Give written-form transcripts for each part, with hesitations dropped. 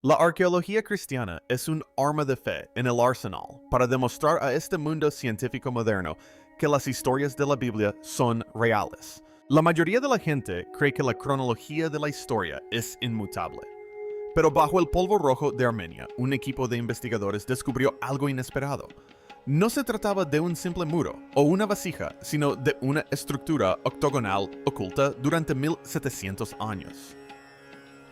La arqueología cristiana es un arma de fe en el arsenal para demostrar a este mundo científico moderno que las historias de la Biblia son reales. La mayoría de la gente cree que la cronología de la historia es inmutable. Pero bajo el polvo rojo de Armenia, un equipo de investigadores descubrió algo inesperado. No se trataba de un simple muro o una vasija, sino de una estructura octogonal oculta durante 1700 años.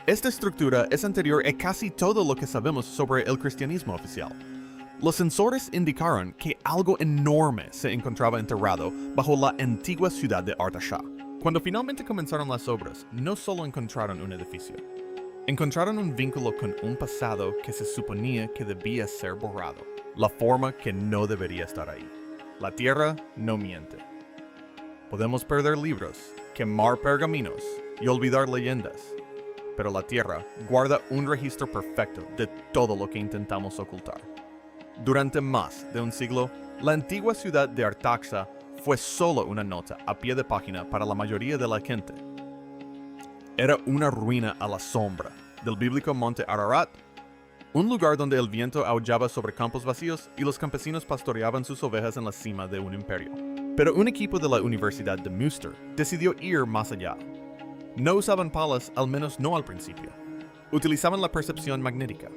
Esta estructura es anterior a casi todo lo que sabemos sobre el cristianismo oficial. Los sensores indicaron que algo enorme se encontraba enterrado bajo la antigua ciudad de Artashat. Cuando finalmente comenzaron las obras, no solo encontraron un edificio, encontraron un vínculo con un pasado que se suponía que debía ser borrado, la forma que no debería estar ahí. La tierra no miente. Podemos perder libros, quemar pergaminos y olvidar leyendas, pero la tierra guarda un registro perfecto de todo lo que intentamos ocultar. Durante más de un siglo, la antigua ciudad de Artaxata fue solo una nota a pie de página para la mayoría de la gente. Era una ruina a la sombra del bíblico monte Ararat, un lugar donde el viento aullaba sobre campos vacíos y los campesinos pastoreaban sus ovejas en la cima de un imperio. Pero un equipo de la Universidad de Münster decidió ir más allá. No usaban palas, al menos no al principio. Utilizaban la percepción magnética.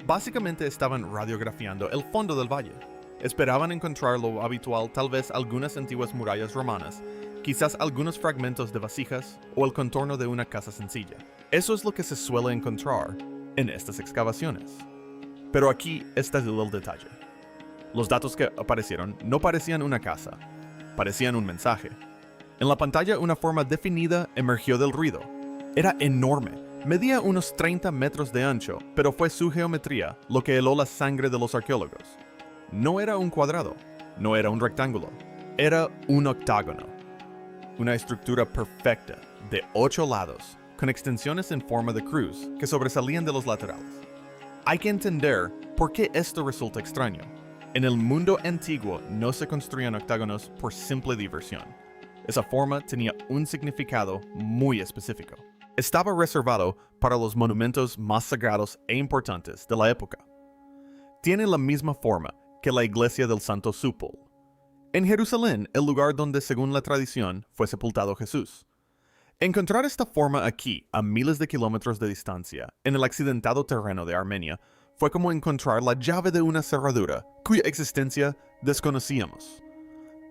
Básicamente estaban radiografiando el fondo del valle. Esperaban encontrar lo habitual, tal vez algunas antiguas murallas romanas, quizás algunos fragmentos de vasijas o el contorno de una casa sencilla. Eso es lo que se suele encontrar en estas excavaciones. Pero aquí está el detalle. Los datos que aparecieron no parecían una casa, parecían un mensaje. En la pantalla una forma definida emergió del ruido. Era enorme, medía unos 30 metros de ancho, pero fue su geometría lo que heló la sangre de los arqueólogos. No era un cuadrado, no era un rectángulo, era un octágono. Una estructura perfecta, de 8 lados, con extensiones en forma de cruz que sobresalían de los laterales. Hay que entender por qué esto resulta extraño. En el mundo antiguo no se construían octágonos por simple diversión. Esa forma tenía un significado muy específico. Estaba reservado para los monumentos más sagrados e importantes de la época. Tiene la misma forma que la iglesia del Santo Sepulcro. En Jerusalén, el lugar donde, según la tradición, fue sepultado Jesús. Encontrar esta forma aquí, a miles de kilómetros de distancia, en el accidentado terreno de Armenia, fue como encontrar la llave de una cerradura cuya existencia desconocíamos.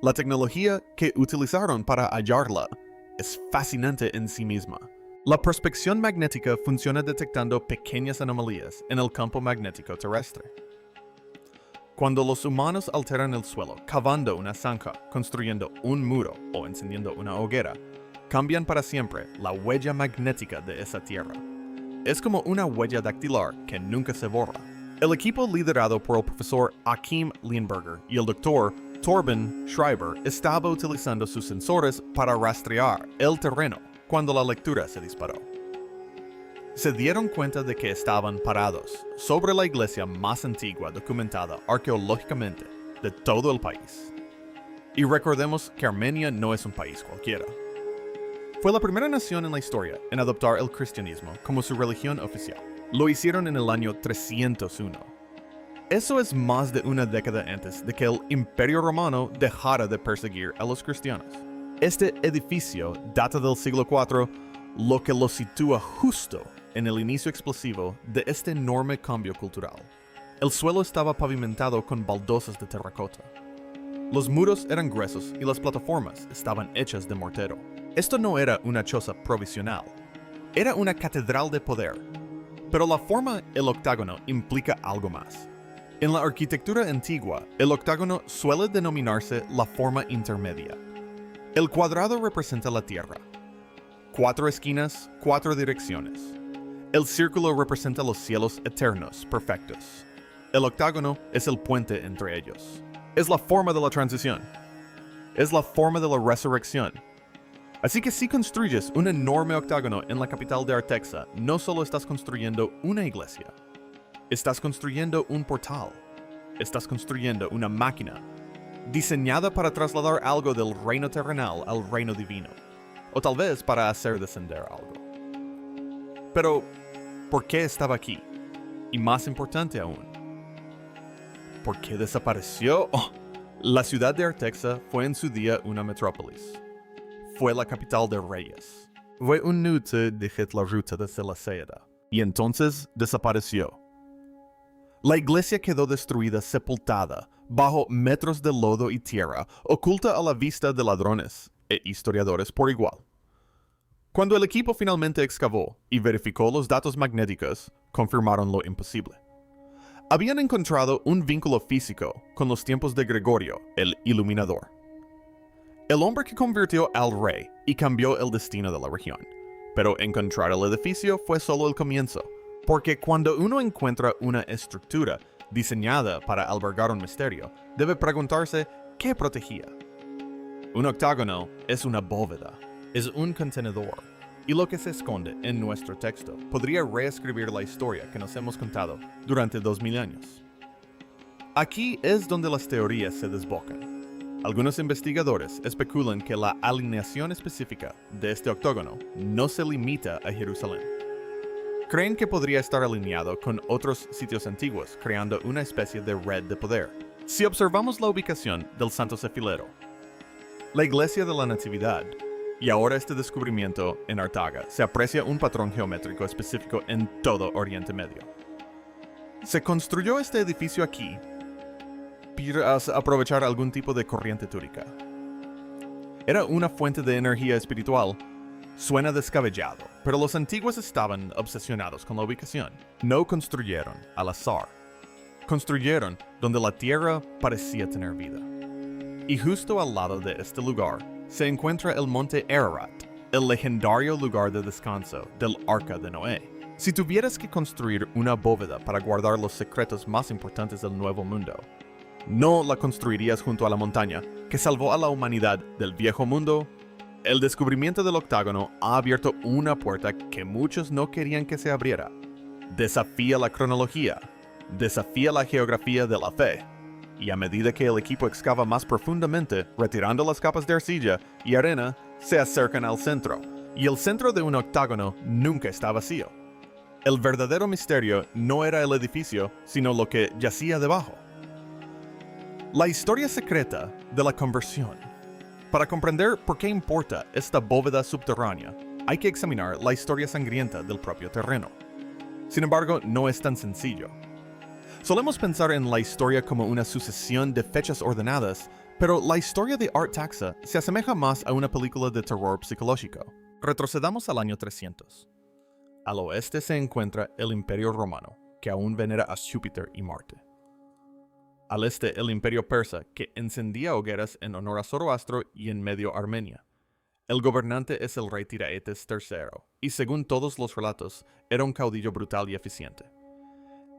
La tecnología que utilizaron para hallarla es fascinante en sí misma. La prospección magnética funciona detectando pequeñas anomalías en el campo magnético terrestre. Cuando los humanos alteran el suelo, cavando una zanja, construyendo un muro o encendiendo una hoguera, cambian para siempre la huella magnética de esa tierra. Es como una huella dactilar que nunca se borra. El equipo liderado por el profesor Achim Leinberger y el doctor Torben Schreiber estaba utilizando sus sensores para rastrear el terreno cuando la lectura se disparó. Se dieron cuenta de que estaban parados sobre la iglesia más antigua documentada arqueológicamente de todo el país. Y recordemos que Armenia no es un país cualquiera. Fue la primera nación en la historia en adoptar el cristianismo como su religión oficial. Lo hicieron en el año 301. Eso es más de una década antes de que el Imperio Romano dejara de perseguir a los cristianos. Este edificio data del siglo IV, lo que lo sitúa justo en el inicio explosivo de este enorme cambio cultural. El suelo estaba pavimentado con baldosas de terracota. Los muros eran gruesos y las plataformas estaban hechas de mortero. Esto no era una choza provisional, era una catedral de poder. Pero la forma el octágono implica algo más. En la arquitectura antigua, el octágono suele denominarse la forma intermedia. El cuadrado representa la tierra. 4 esquinas, 4 direcciones. El círculo representa los cielos eternos, perfectos. El octágono es el puente entre ellos. Es la forma de la transición. Es la forma de la resurrección. Así que si construyes un enorme octágono en la capital de Artaxata, no solo estás construyendo una iglesia, estás construyendo un portal. Estás construyendo una máquina diseñada para trasladar algo del reino terrenal al reino divino, o tal vez para hacer descender algo. Pero, ¿por qué estaba aquí? Y más importante aún, ¿por qué desapareció? Oh, la ciudad de Artaxa fue en su día una metrópolis. Fue la capital de reyes. Fue un nudo de la ruta de la seda. Y entonces desapareció. La iglesia quedó destruida, sepultada, bajo metros de lodo y tierra, oculta a la vista de ladrones e historiadores por igual. Cuando el equipo finalmente excavó y verificó los datos magnéticos, confirmaron lo imposible. Habían encontrado un vínculo físico con los tiempos de Gregorio, el Iluminador. El hombre que convirtió al rey y cambió el destino de la región. Pero encontrar el edificio fue solo el comienzo, porque cuando uno encuentra una estructura diseñada para albergar un misterio, debe preguntarse qué protegía. Un octágono es una bóveda, es un contenedor, y lo que se esconde en nuestro texto podría reescribir la historia que nos hemos contado durante 2000 años. Aquí es donde las teorías se desbocan. Algunos investigadores especulan que la alineación específica de este octógono no se limita a Jerusalén. Creen que podría estar alineado con otros sitios antiguos, creando una especie de red de poder. Si observamos la ubicación del Santo Cefilero, la iglesia de la Natividad, y ahora este descubrimiento en Artaga, se aprecia un patrón geométrico específico en todo Oriente Medio. Se construyó este edificio aquí para aprovechar algún tipo de corriente túrica. Era una fuente de energía espiritual. Suena descabellado, pero los antiguos estaban obsesionados con la ubicación. No construyeron al azar. Construyeron donde la tierra parecía tener vida. Y justo al lado de este lugar se encuentra el monte Ararat, el legendario lugar de descanso del Arca de Noé. Si tuvieras que construir una bóveda para guardar los secretos más importantes del Nuevo Mundo, no la construirías junto a la montaña que salvó a la humanidad del viejo mundo. El descubrimiento del octágono ha abierto una puerta que muchos no querían que se abriera. Desafía la cronología, desafía la geografía de la fe. Y a medida que el equipo excava más profundamente, retirando las capas de arcilla y arena, se acercan al centro. Y el centro de un octágono nunca está vacío. El verdadero misterio no era el edificio, sino lo que yacía debajo. La historia secreta de la conversión. Para comprender por qué importa esta bóveda subterránea, hay que examinar la historia sangrienta del propio terreno. Sin embargo, no es tan sencillo. Solemos pensar en la historia como una sucesión de fechas ordenadas, pero la historia de Artaxa se asemeja más a una película de terror psicológico. Retrocedamos al año 300. Al oeste se encuentra el Imperio Romano, que aún venera a Júpiter y Marte. Al este, el Imperio Persa, que encendía hogueras en honor a Zoroastro y en medio Armenia. El gobernante es el rey Tiraetes III, y según todos los relatos, era un caudillo brutal y eficiente.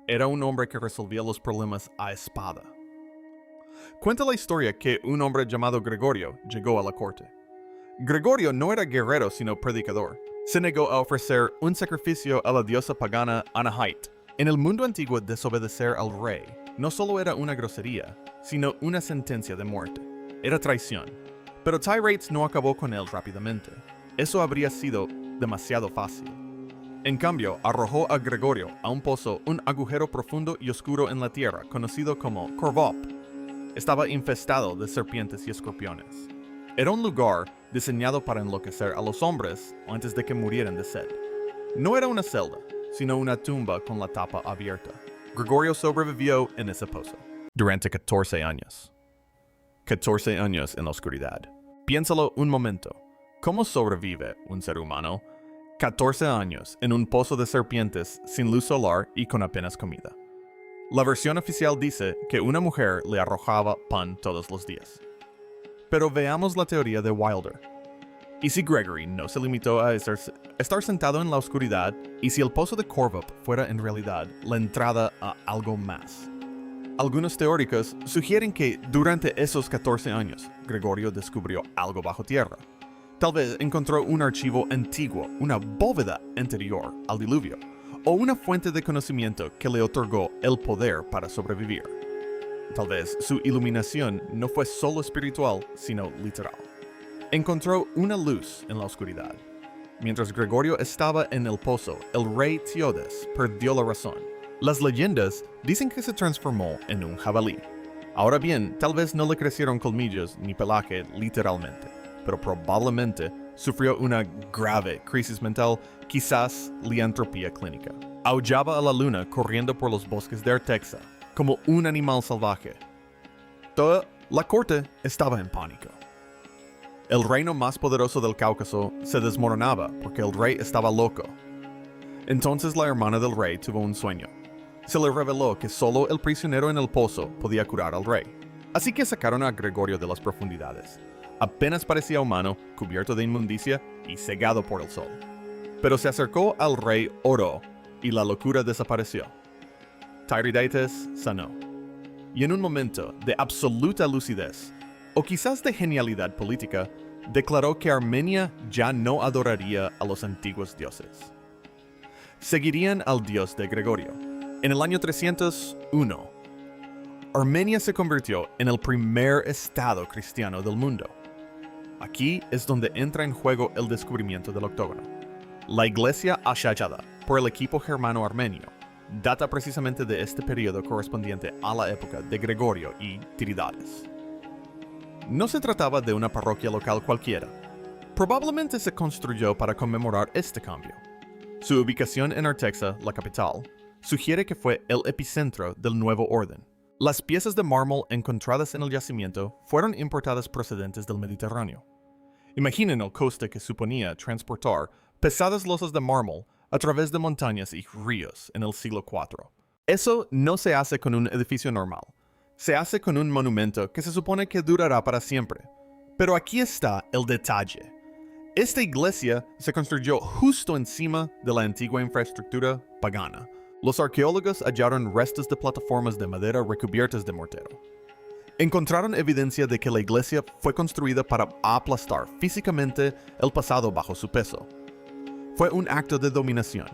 Era un hombre que resolvía los problemas a espada. Cuenta la historia que un hombre llamado Gregorio llegó a la corte. Gregorio no era guerrero sino predicador. Se negó a ofrecer un sacrificio a la diosa pagana Anahit. En el mundo antiguo, desobedecer al rey no solo era una grosería, sino una sentencia de muerte. Era traición. Pero Tiraetes no acabó con él rápidamente. Eso habría sido demasiado fácil. En cambio, arrojó a Gregorio a un pozo, un agujero profundo y oscuro en la tierra, conocido como Corvop. Estaba infestado de serpientes y escorpiones. Era un lugar diseñado para enloquecer a los hombres antes de que murieran de sed. No era una celda, sino una tumba con la tapa abierta. Gregorio sobrevivió en ese pozo durante 14 años. 14 años en la oscuridad. Piénsalo un momento. ¿Cómo sobrevive un ser humano 14 años en un pozo de serpientes sin luz solar y con apenas comida? La versión oficial dice que una mujer le arrojaba pan todos los días. Pero veamos la teoría de Wilder. ¿Y si Gregory no se limitó a estar sentado en la oscuridad? ¿Y si el pozo de Corvop fuera en realidad la entrada a algo más? Algunos teóricos sugieren que durante esos 14 años, Gregorio descubrió algo bajo tierra. Tal vez encontró un archivo antiguo, una bóveda anterior al diluvio, o una fuente de conocimiento que le otorgó el poder para sobrevivir. Tal vez su iluminación no fue solo espiritual, sino literal. Encontró una luz en la oscuridad. Mientras Gregorio estaba en el pozo, el rey Teodes perdió la razón. Las leyendas dicen que se transformó en un jabalí. Ahora bien, tal vez no le crecieron colmillos ni pelaje literalmente, pero probablemente sufrió una grave crisis mental, quizás liantropía clínica. Aullaba a la luna corriendo por los bosques de Artexa, como un animal salvaje. Toda la corte estaba en pánico. El reino más poderoso del Cáucaso se desmoronaba porque el rey estaba loco. Entonces la hermana del rey tuvo un sueño. Se le reveló que solo el prisionero en el pozo podía curar al rey. Así que sacaron a Gregorio de las profundidades. Apenas parecía humano, cubierto de inmundicia y cegado por el sol. Pero se acercó al rey, oró, y la locura desapareció. Tiridates sanó. Y en un momento de absoluta lucidez, o quizás de genialidad política, declaró que Armenia ya no adoraría a los antiguos dioses. Seguirían al dios de Gregorio. En el año 301, Armenia se convirtió en el primer estado cristiano del mundo. Aquí es donde entra en juego el descubrimiento del octógono. La iglesia ashayada por el equipo germano-armenio data precisamente de este periodo correspondiente a la época de Gregorio y Tiridates. No se trataba de una parroquia local cualquiera. Probablemente se construyó para conmemorar este cambio. Su ubicación en Artexa, la capital, sugiere que fue el epicentro del nuevo orden. Las piezas de mármol encontradas en el yacimiento fueron importadas procedentes del Mediterráneo. Imaginen el coste que suponía transportar pesadas losas de mármol a través de montañas y ríos en el siglo IV. Eso no se hace con un edificio normal. Se hace con un monumento que se supone que durará para siempre. Pero aquí está el detalle. Esta iglesia se construyó justo encima de la antigua infraestructura pagana. Los arqueólogos hallaron restos de plataformas de madera recubiertas de mortero. Encontraron evidencia de que la iglesia fue construida para aplastar físicamente el pasado bajo su peso. Fue un acto de dominación.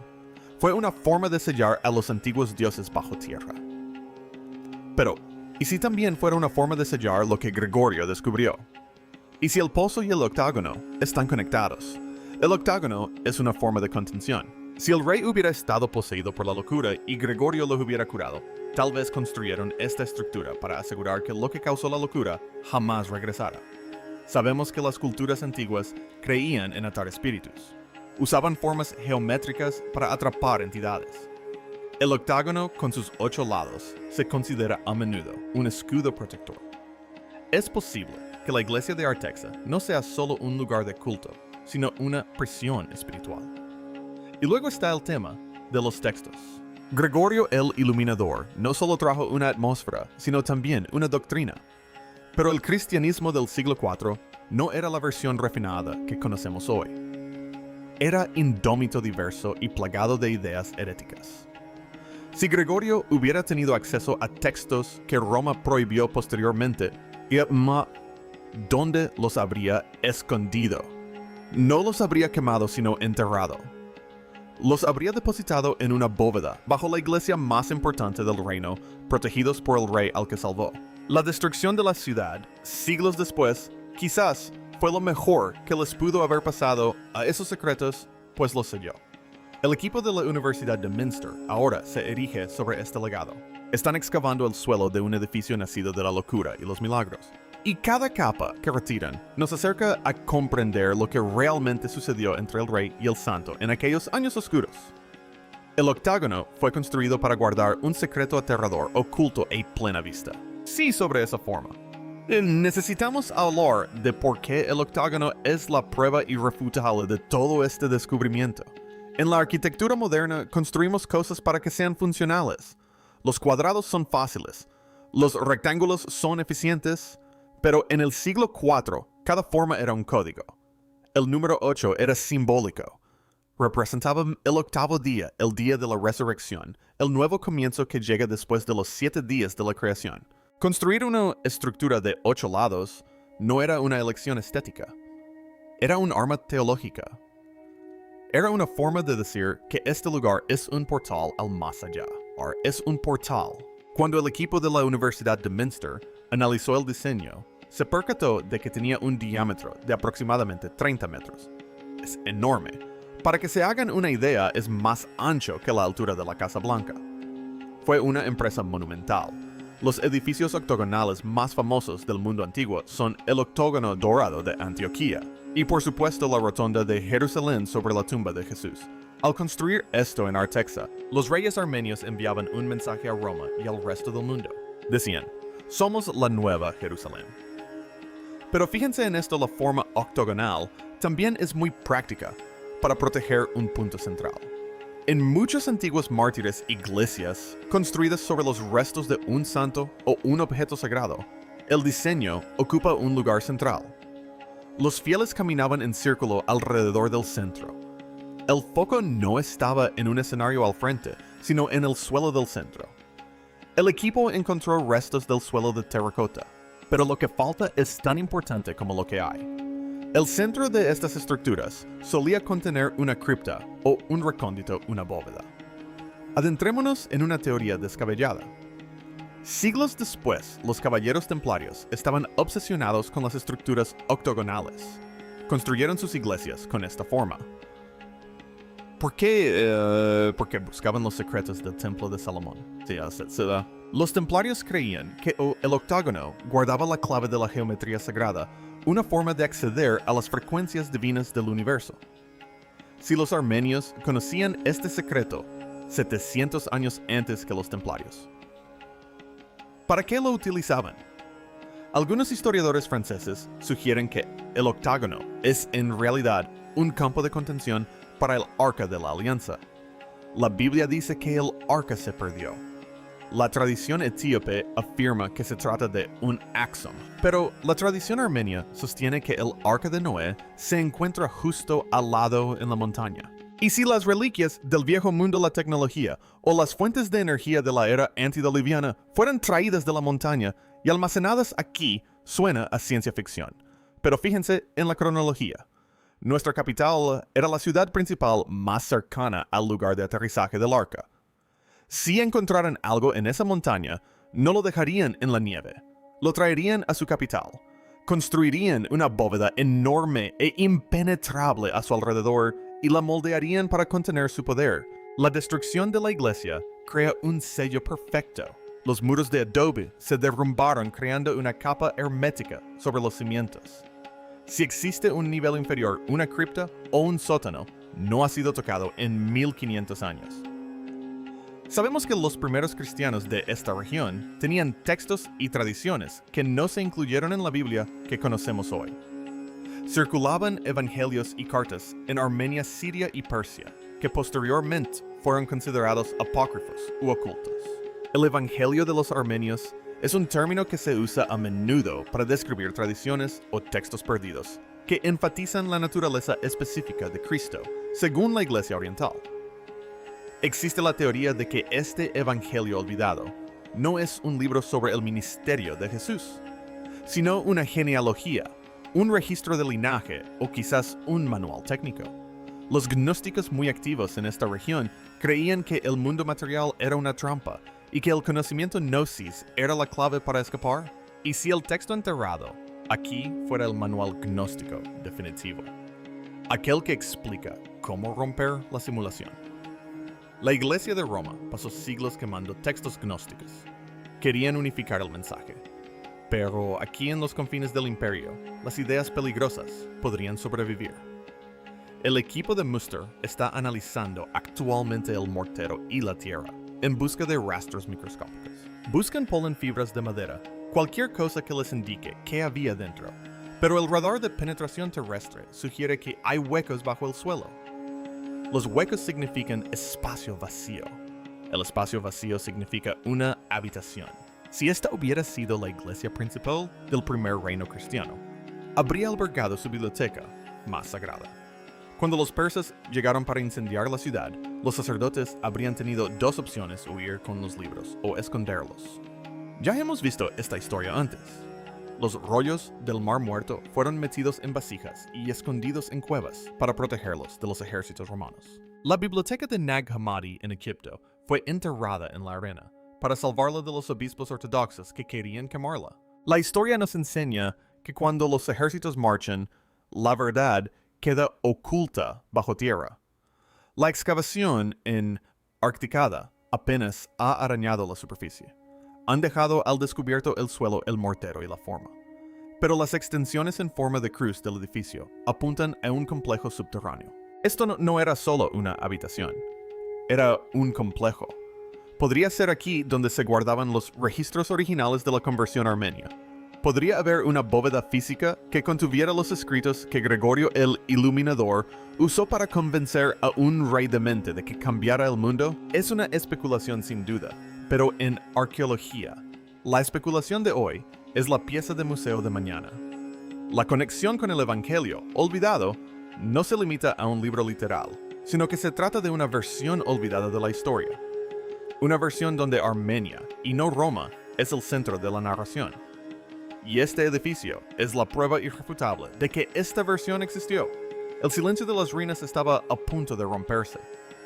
Fue una forma de sellar a los antiguos dioses bajo tierra. Pero, ¿y si también fuera una forma de sellar lo que Gregorio descubrió? ¿Y si el pozo y el octágono están conectados? El octágono es una forma de contención. Si el rey hubiera estado poseído por la locura y Gregorio lo hubiera curado, tal vez construyeron esta estructura para asegurar que lo que causó la locura jamás regresara. Sabemos que las culturas antiguas creían en atar espíritus. Usaban formas geométricas para atrapar entidades. El octágono, con sus 8 lados, se considera a menudo un escudo protector. Es posible que la iglesia de Artexa no sea solo un lugar de culto, sino una prisión espiritual. Y luego está el tema de los textos. Gregorio el Iluminador no solo trajo una atmósfera, sino también una doctrina. Pero el cristianismo del siglo IV no era la versión refinada que conocemos hoy. Era indómito, diverso y plagado de ideas heréticas. Si Gregorio hubiera tenido acceso a textos que Roma prohibió posteriormente, ¿dónde los habría escondido? No los habría quemado, sino enterrado. Los habría depositado en una bóveda bajo la iglesia más importante del reino, protegidos por el rey al que salvó. La destrucción de la ciudad, siglos después, quizás fue lo mejor que les pudo haber pasado a esos secretos, pues los selló. El equipo de la Universidad de Münster ahora se erige sobre este legado. Están excavando el suelo de un edificio nacido de la locura y los milagros. Y cada capa que retiran nos acerca a comprender lo que realmente sucedió entre el rey y el santo en aquellos años oscuros. El octágono fue construido para guardar un secreto aterrador oculto a plena vista. Sí, sobre esa forma. Necesitamos hablar de por qué el octágono es la prueba irrefutable de todo este descubrimiento. En la arquitectura moderna construimos cosas para que sean funcionales. Los cuadrados son fáciles, los rectángulos son eficientes, pero en el siglo IV, cada forma era un código. El número 8 era simbólico. Representaba el octavo día, el día de la resurrección, el nuevo comienzo que llega después de los 7 días de la creación. Construir una estructura de 8 lados no era una elección estética. Era un arma teológica. Era una forma de decir que este lugar es un portal al más allá. Es un portal. Cuando el equipo de la Universidad de Münster analizó el diseño, se percató de que tenía un diámetro de aproximadamente 30 metros. Es enorme. Para que se hagan una idea, es más ancho que la altura de la Casa Blanca. Fue una empresa monumental. Los edificios octogonales más famosos del mundo antiguo son el Octógono Dorado de Antioquía y por supuesto la Rotonda de Jerusalén sobre la tumba de Jesús. Al construir esto en Artaxa, los reyes armenios enviaban un mensaje a Roma y al resto del mundo. Decían, somos la nueva Jerusalén. Pero fíjense en esto, la forma octogonal también es muy práctica para proteger un punto central. En muchos antiguos mártires iglesias construidas sobre los restos de un santo o un objeto sagrado, el diseño ocupa un lugar central. Los fieles caminaban en círculo alrededor del centro. El foco no estaba en un escenario al frente, sino en el suelo del centro. El equipo encontró restos del suelo de terracota, pero lo que falta es tan importante como lo que hay. El centro de estas estructuras solía contener una cripta o un recóndito, una bóveda. Adentrémonos en una teoría descabellada. Siglos después, los caballeros templarios estaban obsesionados con las estructuras octogonales. Construyeron sus iglesias con esta forma. ¿Por qué? Porque buscaban los secretos del templo de Salomón. Sí, los templarios creían que el octágono guardaba la clave de la geometría sagrada, una forma de acceder a las frecuencias divinas del universo. Si los armenios conocían este secreto 700 años antes que los templarios, ¿para qué lo utilizaban? Algunos historiadores franceses sugieren que el octágono es en realidad un campo de contención para el Arca de la Alianza. La Biblia dice que el Arca se perdió. La tradición etíope afirma que se trata de un axón, pero la tradición armenia sostiene que el Arca de Noé se encuentra justo al lado en la montaña. Y si las reliquias del viejo mundo de la tecnología o las fuentes de energía de la era antediluviana fueran traídas de la montaña y almacenadas aquí, suena a ciencia ficción. Pero fíjense en la cronología. Nuestra capital era la ciudad principal más cercana al lugar de aterrizaje del arca. Si encontraran algo en esa montaña, no lo dejarían en la nieve. Lo traerían a su capital. Construirían una bóveda enorme e impenetrable a su alrededor y la moldearían para contener su poder. La destrucción de la iglesia crea un sello perfecto. Los muros de adobe se derrumbaron creando una capa hermética sobre los cimientos. Si existe un nivel inferior, una cripta o un sótano, no ha sido tocado en 1500 años. Sabemos que los primeros cristianos de esta región tenían textos y tradiciones que no se incluyeron en la Biblia que conocemos hoy. Circulaban evangelios y cartas en Armenia, Siria y Persia, que posteriormente fueron considerados apócrifos u ocultos. El Evangelio de los Armenios es un término que se usa a menudo para describir tradiciones o textos perdidos, que enfatizan la naturaleza específica de Cristo, según la Iglesia Oriental. Existe la teoría de que este Evangelio olvidado no es un libro sobre el ministerio de Jesús, sino una genealogía, un registro de linaje o quizás un manual técnico. Los gnósticos muy activos en esta región creían que el mundo material era una trampa y que el conocimiento gnosis era la clave para escapar. Y si el texto enterrado aquí fuera el manual gnóstico definitivo, aquel que explica cómo romper la simulación. La Iglesia de Roma pasó siglos quemando textos gnósticos. Querían unificar el mensaje. Pero aquí en los confines del imperio, las ideas peligrosas podrían sobrevivir. El equipo de Muster está analizando actualmente el mortero y la tierra en busca de rastros microscópicos. Buscan polen fibras de madera, cualquier cosa que les indique qué había dentro. Pero el radar de penetración terrestre sugiere que hay huecos bajo el suelo. Los huecos significan espacio vacío. El espacio vacío significa una habitación. Si esta hubiera sido la iglesia principal del primer reino cristiano, habría albergado su biblioteca más sagrada. Cuando los persas llegaron para incendiar la ciudad, los sacerdotes habrían tenido dos opciones: huir con los libros o esconderlos. Ya hemos visto esta historia antes. Los rollos del Mar Muerto fueron metidos en vasijas y escondidos en cuevas para protegerlos de los ejércitos romanos. La biblioteca de Nag Hammadi en Egipto fue enterrada en la arena para salvarla de los obispos ortodoxos que querían quemarla. La historia nos enseña que cuando los ejércitos marchan, la verdad queda oculta bajo tierra. La excavación en Arcticada apenas ha arañado la superficie. Han dejado al descubierto el suelo, el mortero y la forma. Pero las extensiones en forma de cruz del edificio apuntan a un complejo subterráneo. Esto no era solo una habitación, era un complejo. Podría ser aquí donde se guardaban los registros originales de la conversión armenia. Podría haber una bóveda física que contuviera los escritos que Gregorio el Iluminador usó para convencer a un rey demente de que cambiara el mundo. Es una especulación sin duda, pero en arqueología, la especulación de hoy es la pieza de museo de mañana. La conexión con el Evangelio, olvidado, no se limita a un libro literal, sino que se trata de una versión olvidada de la historia. Una versión donde Armenia, y no Roma, es el centro de la narración. Y este edificio es la prueba irrefutable de que esta versión existió. El silencio de las ruinas estaba a punto de romperse.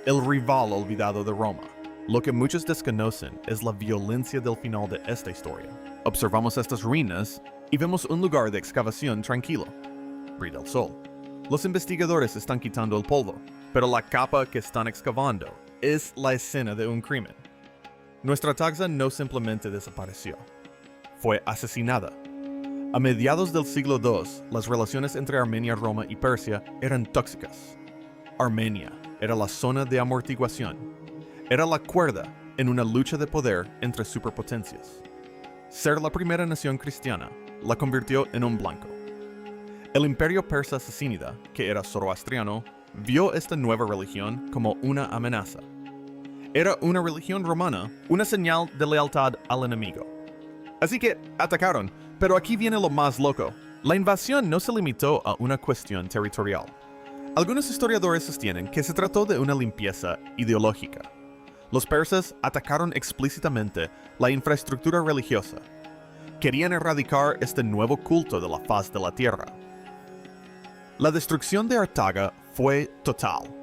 El rival olvidado de Roma. Lo que muchos desconocen es la violencia del final de esta historia. Observamos estas ruinas y vemos un lugar de excavación tranquilo. Brilla el sol. Los investigadores están quitando el polvo, pero la capa que están excavando es la escena de un crimen. Nuestra taxa no simplemente desapareció. Fue asesinada. A mediados del siglo II, las relaciones entre Armenia, Roma y Persia eran tóxicas. Armenia era la zona de amortiguación. Era la cuerda en una lucha de poder entre superpotencias. Ser la primera nación cristiana la convirtió en un blanco. El imperio persa sasánida, que era zoroastriano, vio esta nueva religión como una amenaza. Era una religión romana, una señal de lealtad al enemigo. Así que atacaron, pero aquí viene lo más loco. La invasión no se limitó a una cuestión territorial. Algunos historiadores sostienen que se trató de una limpieza ideológica. Los persas atacaron explícitamente la infraestructura religiosa. Querían erradicar este nuevo culto de la faz de la tierra. La destrucción de Artaga fue total.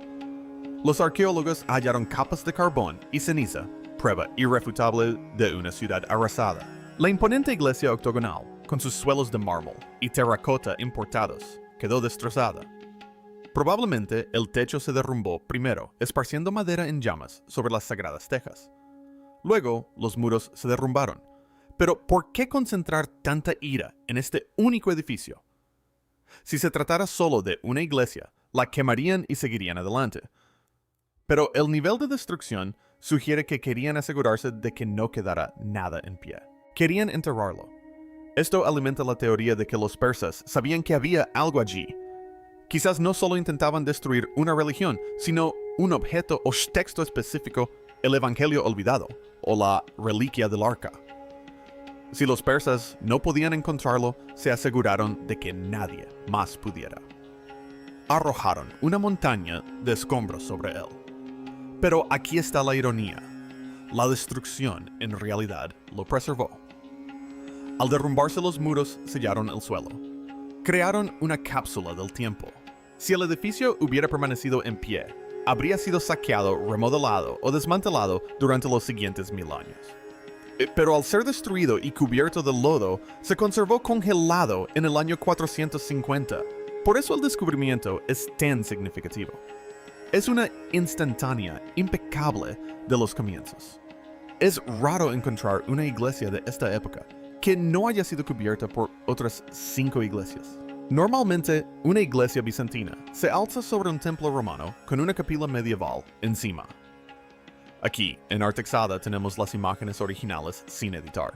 Los arqueólogos hallaron capas de carbón y ceniza, prueba irrefutable de una ciudad arrasada. La imponente iglesia octogonal, con sus suelos de mármol y terracota importados, quedó destrozada. Probablemente el techo se derrumbó primero, esparciendo madera en llamas sobre las sagradas tejas. Luego, los muros se derrumbaron. Pero, ¿por qué concentrar tanta ira en este único edificio? Si se tratara solo de una iglesia, la quemarían y seguirían adelante. Pero el nivel de destrucción sugiere que querían asegurarse de que no quedara nada en pie. Querían enterrarlo. Esto alimenta la teoría de que los persas sabían que había algo allí. Quizás no solo intentaban destruir una religión, sino un objeto o texto específico, el Evangelio olvidado, o la reliquia del arca. Si los persas no podían encontrarlo, se aseguraron de que nadie más pudiera. Arrojaron una montaña de escombros sobre él. Pero aquí está la ironía. La destrucción, en realidad, lo preservó. Al derrumbarse los muros, sellaron el suelo. Crearon una cápsula del tiempo. Si el edificio hubiera permanecido en pie, habría sido saqueado, remodelado o desmantelado durante los siguientes 1000 años. Pero al ser destruido y cubierto de lodo, se conservó congelado en el año 450. Por eso el descubrimiento es tan significativo. Es una instantánea, impecable de los comienzos. Es raro encontrar una iglesia de esta época que no haya sido cubierta por otras 5 iglesias. Normalmente, una iglesia bizantina se alza sobre un templo romano con una capilla medieval encima. Aquí, en Artaxada, tenemos las imágenes originales sin editar.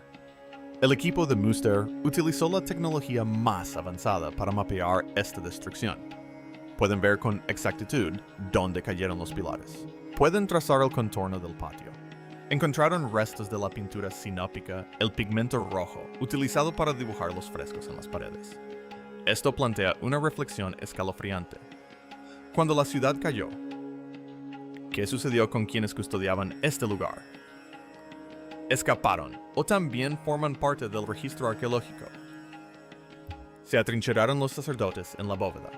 El equipo de Münster utilizó la tecnología más avanzada para mapear esta destrucción. Pueden ver con exactitud dónde cayeron los pilares. Pueden trazar el contorno del patio. Encontraron restos de la pintura sinópica, el pigmento rojo, utilizado para dibujar los frescos en las paredes. Esto plantea una reflexión escalofriante. Cuando la ciudad cayó, ¿qué sucedió con quienes custodiaban este lugar? ¿Escaparon o también forman parte del registro arqueológico? Se atrincheraron los sacerdotes en la bóveda.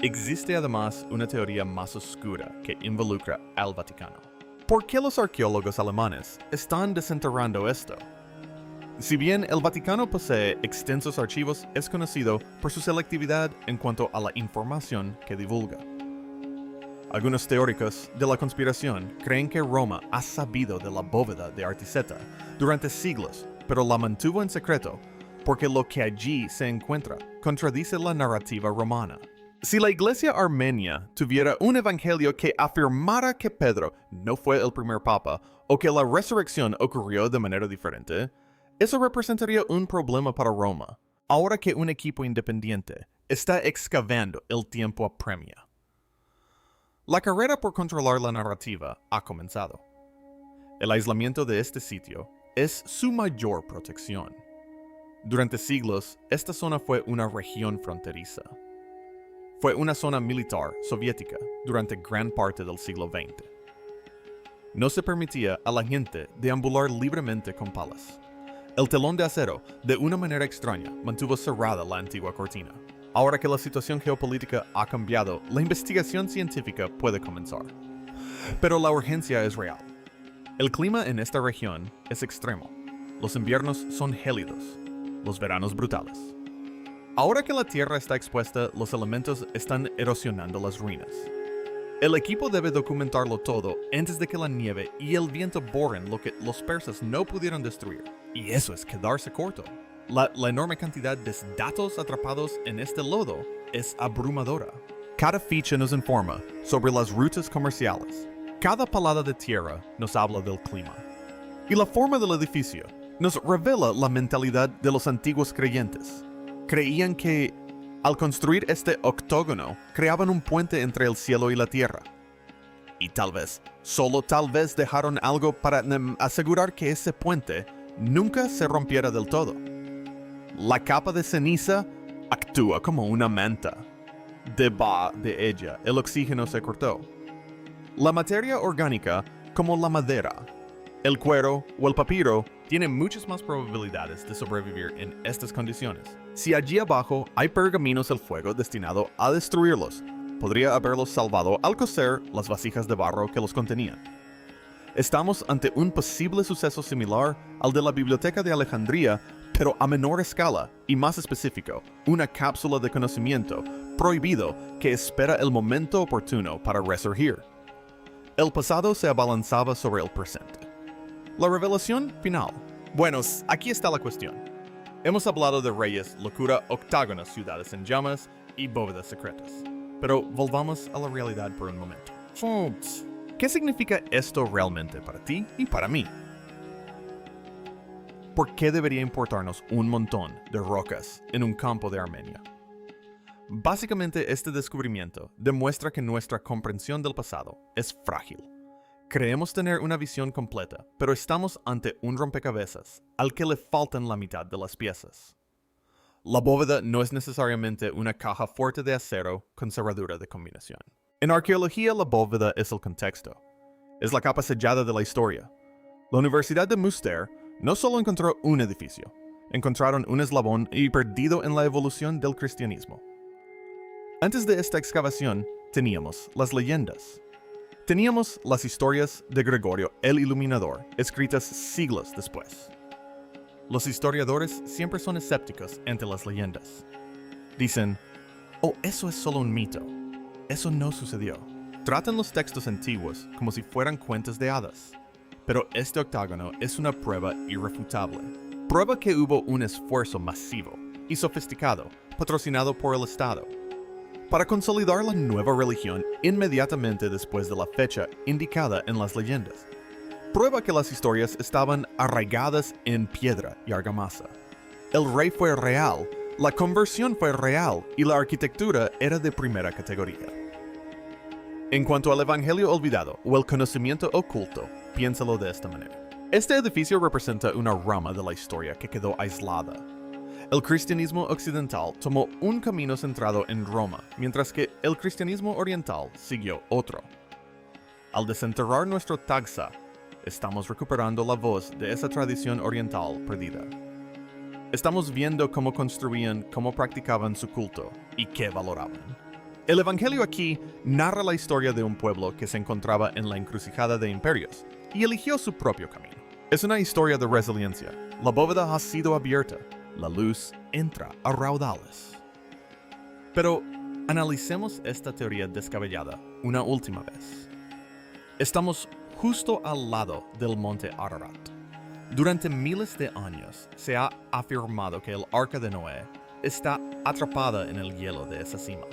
Existe además una teoría más oscura que involucra al Vaticano. ¿Por qué los arqueólogos alemanes están desenterrando esto? Si bien el Vaticano posee extensos archivos, es conocido por su selectividad en cuanto a la información que divulga. Algunos teóricos de la conspiración creen que Roma ha sabido de la bóveda de Articeta durante siglos, pero la mantuvo en secreto porque lo que allí se encuentra contradice la narrativa romana. Si la iglesia armenia tuviera un evangelio que afirmara que Pedro no fue el primer papa o que la resurrección ocurrió de manera diferente, eso representaría un problema para Roma, ahora que un equipo independiente está excavando el tiempo apremia. La carrera por controlar la narrativa ha comenzado. El aislamiento de este sitio es su mayor protección. Durante siglos, esta zona fue una región fronteriza. Fue una zona militar soviética durante gran parte del siglo XX. No se permitía a la gente deambular libremente con palas. El telón de acero, de una manera extraña, mantuvo cerrada la antigua cortina. Ahora que la situación geopolítica ha cambiado, la investigación científica puede comenzar. Pero la urgencia es real. El clima en esta región es extremo. Los inviernos son gélidos, los veranos brutales. Ahora que la tierra está expuesta, los elementos están erosionando las ruinas. El equipo debe documentarlo todo antes de que la nieve y el viento borren lo que los persas no pudieron destruir. Y eso es quedarse corto. La enorme cantidad de datos atrapados en este lodo es abrumadora. Cada ficha nos informa sobre las rutas comerciales. Cada palada de tierra nos habla del clima. Y la forma del edificio nos revela la mentalidad de los antiguos creyentes. Creían que, al construir este octógono, creaban un puente entre el cielo y la tierra. Y tal vez, solo tal vez dejaron algo para asegurar que ese puente nunca se rompiera del todo. La capa de ceniza actúa como una manta. Debajo de ella, el oxígeno se cortó. La materia orgánica, como la madera, el cuero o el papiro, tiene muchas más probabilidades de sobrevivir en estas condiciones. Si allí abajo hay pergaminos el fuego destinado a destruirlos, podría haberlos salvado al cocer las vasijas de barro que los contenían. Estamos ante un posible suceso similar al de la Biblioteca de Alejandría, pero a menor escala y más específico, una cápsula de conocimiento prohibido que espera el momento oportuno para resurgir. El pasado se abalanzaba sobre el presente. La revelación final. Bueno, aquí está la cuestión. Hemos hablado de reyes, locura, octágonas, ciudades en llamas y bóvedas secretas. Pero volvamos a la realidad por un momento. ¿Qué significa esto realmente para ti y para mí? ¿Por qué debería importarnos un montón de rocas en un campo de Armenia? Básicamente, este descubrimiento demuestra que nuestra comprensión del pasado es frágil. Creemos tener una visión completa, pero estamos ante un rompecabezas al que le faltan la mitad de las piezas. La bóveda no es necesariamente una caja fuerte de acero con cerradura de combinación. En arqueología, la bóveda es el contexto. Es la capa sellada de la historia. La Universidad de Münster no solo encontró un edificio, encontraron un eslabón y perdido en la evolución del cristianismo. Antes de esta excavación, teníamos las leyendas. Teníamos las historias de Gregorio el Iluminador, escritas siglos después. Los historiadores siempre son escépticos ante las leyendas. Dicen, oh, eso es solo un mito. Eso no sucedió. Tratan los textos antiguos como si fueran cuentos de hadas. Pero este octágono es una prueba irrefutable. Prueba que hubo un esfuerzo masivo y sofisticado, patrocinado por el Estado, para consolidar la nueva religión inmediatamente después de la fecha indicada en las leyendas. Prueba que las historias estaban arraigadas en piedra y argamasa. El rey fue real, la conversión fue real y la arquitectura era de primera categoría. En cuanto al evangelio olvidado o el conocimiento oculto, piénsalo de esta manera. Este edificio representa una rama de la historia que quedó aislada. El cristianismo occidental tomó un camino centrado en Roma, mientras que el cristianismo oriental siguió otro. Al desenterrar nuestro taxa, estamos recuperando la voz de esa tradición oriental perdida. Estamos viendo cómo construían, cómo practicaban su culto y qué valoraban. El Evangelio aquí narra la historia de un pueblo que se encontraba en la encrucijada de imperios y eligió su propio camino. Es una historia de resiliencia. La bóveda ha sido abierta. La luz entra a raudales. Pero, Analicemos esta teoría descabellada una última vez. Estamos justo al lado del monte Ararat. Durante miles de años se ha afirmado que el Arca de Noé está atrapada en el hielo de esa cima.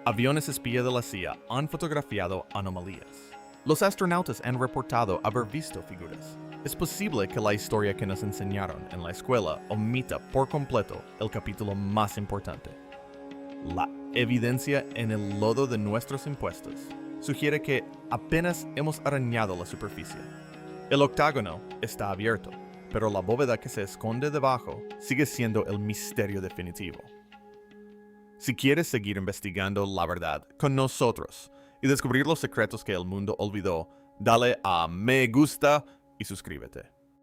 Aviones espía de la CIA han fotografiado anomalías. Los astronautas han reportado haber visto figuras. Es posible que la historia que nos enseñaron en la escuela omita por completo el capítulo más importante. La evidencia en el lodo de nuestros impuestos sugiere que apenas hemos arañado la superficie. El octágono está abierto, pero la bóveda que se esconde debajo sigue siendo el misterio definitivo. Si quieres seguir investigando la verdad con nosotros y descubrir los secretos que el mundo olvidó, dale a me gusta y suscríbete.